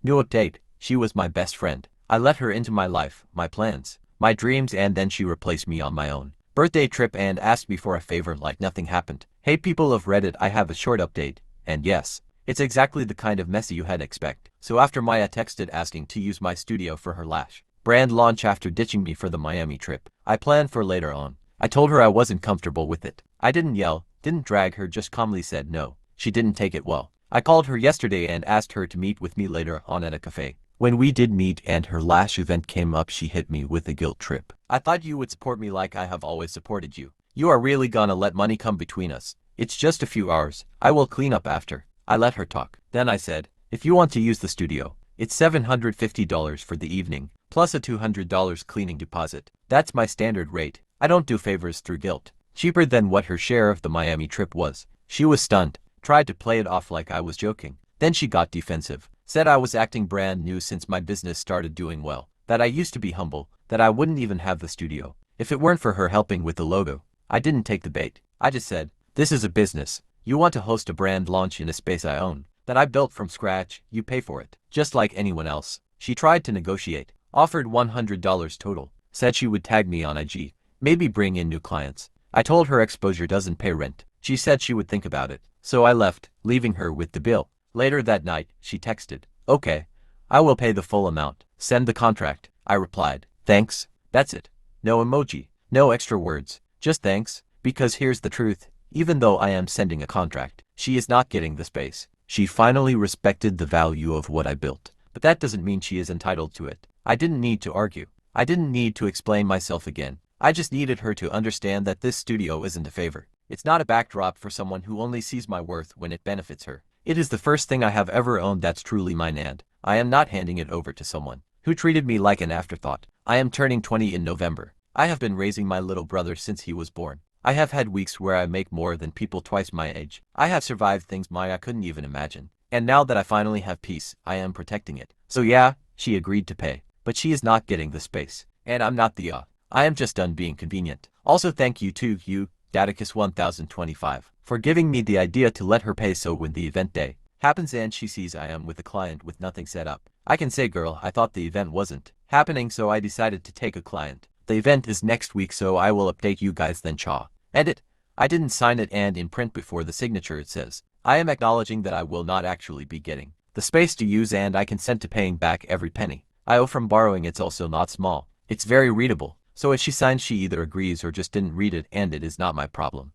New update, she was my best friend. I let her into my life, my plans, my dreams, and then she replaced me on my own birthday trip and asked me for a favor like nothing happened. Hey people of Reddit, I have a short update, and yes, it's exactly the kind of messy you had expect. So after Maya texted asking to use my studio for her lash brand launch after ditching me for the Miami trip I planned for later on, I told her I wasn't comfortable with it. I didn't yell, didn't drag her, just calmly said no. She didn't take it well. I called her yesterday and asked her to meet with me later on at a cafe. When we did meet and her lash event came up, she hit me with a guilt trip. I thought you would support me like I have always supported you. You are really gonna let money come between us? It's just a few hours. I will clean up after. I let her talk. Then I said, if you want to use the studio, it's $750 for the evening, plus a $200 cleaning deposit. That's my standard rate. I don't do favors through guilt. Cheaper than what her share of the Miami trip was. She was stunned, tried to play it off like I was joking. Then she got defensive, said I was acting brand new since my business started doing well, that I used to be humble, that I wouldn't even have the studio if it weren't for her helping with the logo. I didn't take the bait. I just said, this is a business. You want to host a brand launch in a space I own, that I built from scratch, you pay for it, just like anyone else. She tried to negotiate, offered $100 total, said she would tag me on IG, maybe bring in new clients. I told her exposure doesn't pay rent. She said she would think about it, so I left, leaving her with the bill. Later that night, she texted, okay, I will pay the full amount. Send the contract. I replied, thanks. That's it. No emoji, no extra words, just thanks, because here's the truth. Even though I am sending a contract, she is not getting the space. She finally respected the value of what I built, but that doesn't mean she is entitled to it. I didn't need to argue. I didn't need to explain myself again. I just needed her to understand that this studio isn't a favor. It's not a backdrop for someone who only sees my worth when it benefits her. It is the first thing I have ever owned that's truly mine, and I am not handing it over to someone who treated me like an afterthought. I am turning 20 in November. I have been raising my little brother since he was born. I have had weeks where I make more than people twice my age. I have survived things Maya couldn't even imagine. And now that I finally have peace, I am protecting it. So yeah, she agreed to pay, but she is not getting the space. And I'm not the I am just done being convenient. Also thank you to you, Daticus 1025, for giving me the idea to let her pay so when the event day happens and she sees I am with a client with nothing set up, I can say, girl, I thought the event wasn't happening, so I decided to take a client. The event is next week, so I will update you guys then. Cha. Edit. I didn't sign it, and in print before the signature it says, I am acknowledging that I will not actually be getting the space to use and I consent to paying back every penny I owe from borrowing. It's also not small. It's very readable. So if she signs, she either agrees or just didn't read it, and it is not my problem.